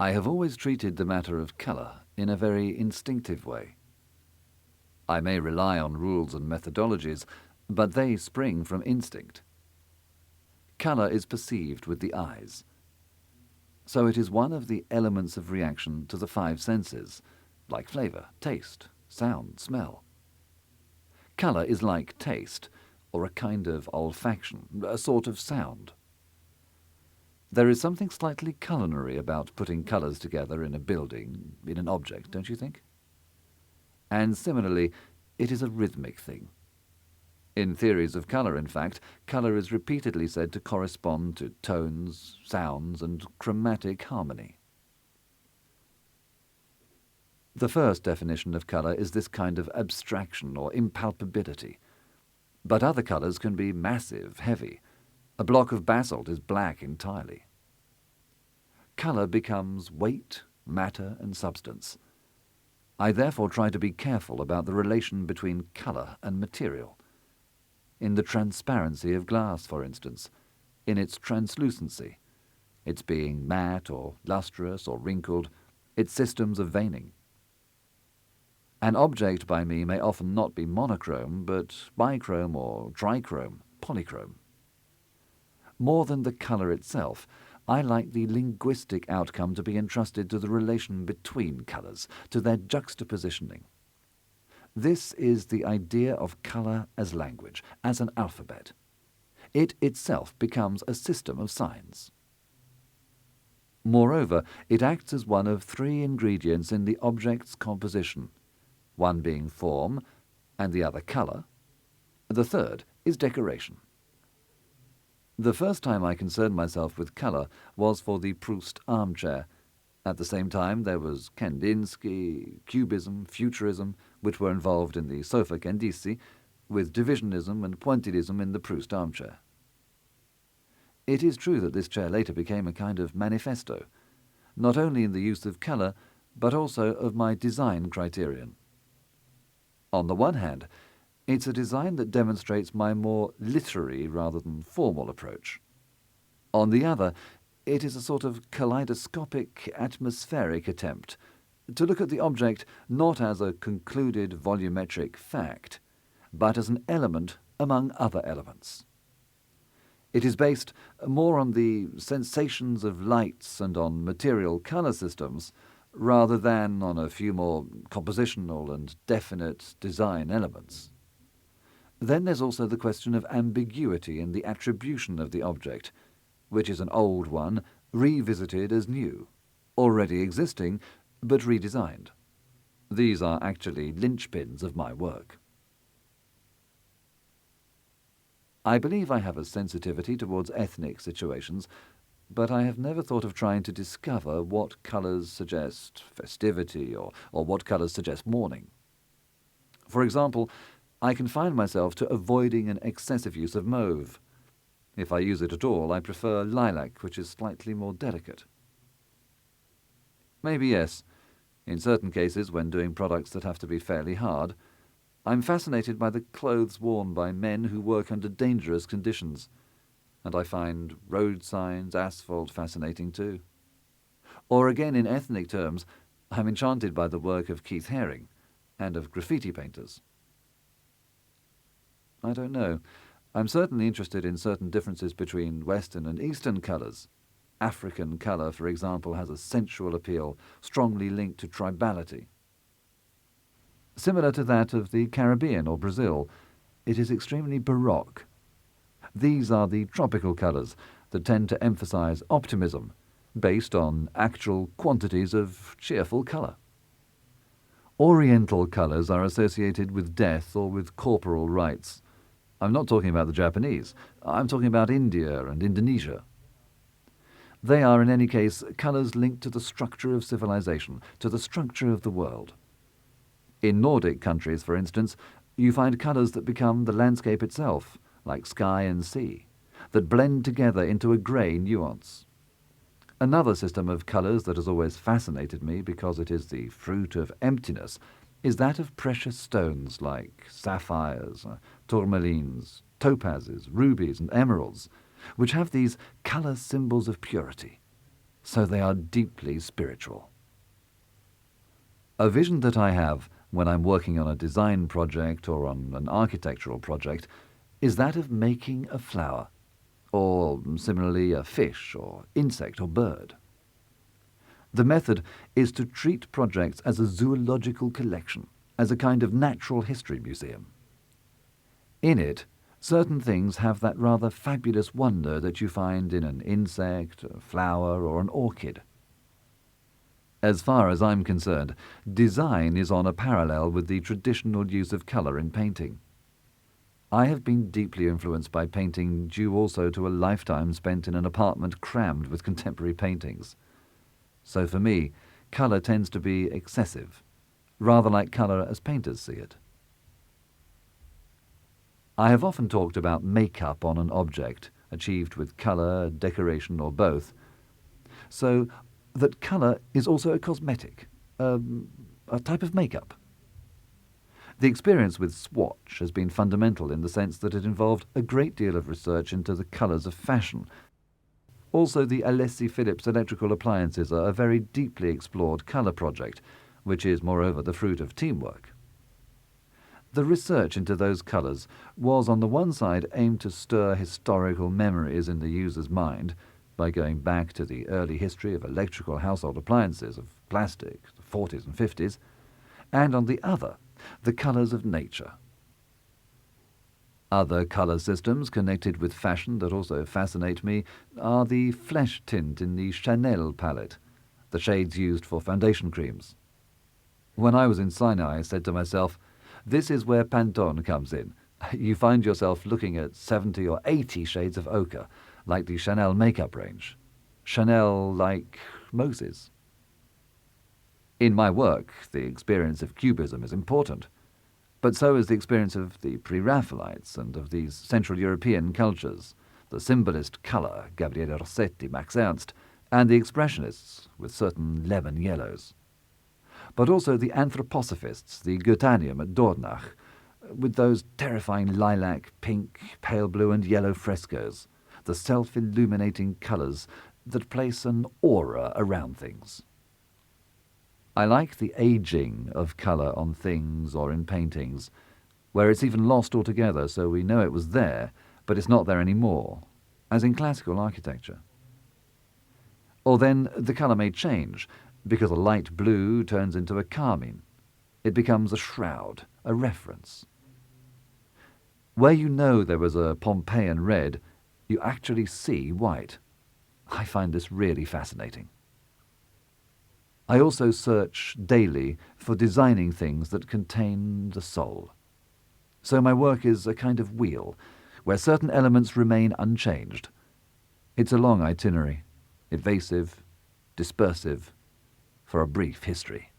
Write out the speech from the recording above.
I have always treated the matter of colour in a very instinctive way. I may rely on rules and methodologies, but they spring from instinct. Colour is perceived with the eyes. So it is one of the elements of reaction to the five senses, like flavour, taste, sound, smell. Colour is like taste, or a kind of olfaction, a sort of sound. There is something slightly culinary about putting colours together in a building, in an object, don't you think? And similarly, it is a rhythmic thing. In theories of colour, in fact, colour is repeatedly said to correspond to tones, sounds, and chromatic harmony. The first definition of colour is this kind of abstraction or impalpability. But other colours can be massive, heavy. A block of basalt is black entirely. Colour becomes weight, matter, and substance. I therefore try to be careful about the relation between colour and material. In the transparency of glass, for instance, in its translucency, its being matte or lustrous or wrinkled, its systems of veining. An object by me may often not be monochrome, but bichrome or trichrome, polychrome. More than the colour itself, I like the linguistic outcome to be entrusted to the relation between colours, to their juxtapositioning. This is the idea of colour as language, as an alphabet. It itself becomes a system of signs. Moreover, it acts as one of three ingredients in the object's composition, one being form, and the other colour. The third is decoration. The first time I concerned myself with colour was for the Proust armchair. At the same time there was Kandinsky, Cubism, Futurism, which were involved in the sofa Candici, with divisionism and pointillism in the Proust armchair. It is true that this chair later became a kind of manifesto, not only in the use of colour, but also of my design criterion. On the one hand, it's a design that demonstrates my more literary rather than formal approach. On the other, it is a sort of kaleidoscopic, atmospheric attempt to look at the object not as a concluded volumetric fact, but as an element among other elements. It is based more on the sensations of lights and on material colour systems, rather than on a few more compositional and definite design elements. Then there's also the question of ambiguity in the attribution of the object, which is an old one revisited as new, already existing but redesigned. These are actually linchpins of my work. I believe I have a sensitivity towards ethnic situations, but I have never thought of trying to discover what colours suggest festivity or what colours suggest mourning. For example, I confine myself to avoiding an excessive use of mauve. If I use it at all, I prefer lilac, which is slightly more delicate. Maybe yes, in certain cases when doing products that have to be fairly hard, I'm fascinated by the clothes worn by men who work under dangerous conditions, and I find road signs, asphalt fascinating too. Or again, in ethnic terms, I'm enchanted by the work of Keith Haring and of graffiti painters. I don't know. I'm certainly interested in certain differences between Western and Eastern colours. African colour, for example, has a sensual appeal, strongly linked to tribality. Similar to that of the Caribbean or Brazil, it is extremely baroque. These are the tropical colours that tend to emphasise optimism, based on actual quantities of cheerful colour. Oriental colours are associated with death or with corporal rites. I'm not talking about the Japanese. I'm talking about India and Indonesia. They are, in any case, colours linked to the structure of civilization, to the structure of the world. In Nordic countries, for instance, you find colours that become the landscape itself, like sky and sea, that blend together into a grey nuance. Another system of colours that has always fascinated me because it is the fruit of emptiness is that of precious stones like sapphires, tourmalines, topazes, rubies and emeralds, which have these colour symbols of purity. so they are deeply spiritual. A vision that I have when I'm working on a design project or on an architectural project is that of making a flower, or similarly a fish or insect or bird. The method is to treat projects as a zoological collection, as a kind of natural history museum. In it, certain things have that rather fabulous wonder that you find in an insect, a flower, or an orchid. As far as I'm concerned, design is on a parallel with the traditional use of colour in painting. I have been deeply influenced by painting, due also to a lifetime spent in an apartment crammed with contemporary paintings. So for me, colour tends to be excessive, rather like colour as painters see it. I have often talked about make-up on an object, achieved with colour, decoration, or both, so that colour is also a cosmetic, a type of make-up. The experience with Swatch has been fundamental in the sense that it involved a great deal of research into the colours of fashion. Also, the Alessi Philips electrical appliances are a very deeply explored colour project, which is, moreover, the fruit of teamwork. The research into those colours was, on the one side, aimed to stir historical memories in the user's mind by going back to the early history of electrical household appliances of plastic, the 40s and 50s, and on the other, the colours of nature. Other colour systems connected with fashion that also fascinate me are the flesh tint in the Chanel palette, the shades used for foundation creams. When I was in Sinai, I said to myself, this is where Pantone comes in. You find yourself looking at 70 or 80 shades of ochre, like the Chanel makeup range. Chanel like Moses. In my work, the experience of Cubism is important, but so is the experience of the Pre-Raphaelites and of these Central European cultures, the symbolist colour, Gabriele Rossetti, Max Ernst, and the expressionists with certain lemon yellows. But also the anthroposophists, the Goetheanum at Dornach, with those terrifying lilac, pink, pale blue and yellow frescoes, the self-illuminating colours that place an aura around things. I like the ageing of colour on things or in paintings, where it's even lost altogether, so we know it was there, but it's not there anymore, as in classical architecture. Or then the colour may change, because a light blue turns into a carmine. It becomes a shroud, a reference. Where you know there was a Pompeian red, you actually see white. I find this really fascinating. I also search daily for designing things that contain the soul. So my work is a kind of wheel, where certain elements remain unchanged. It's a long itinerary, evasive, dispersive, for a brief history.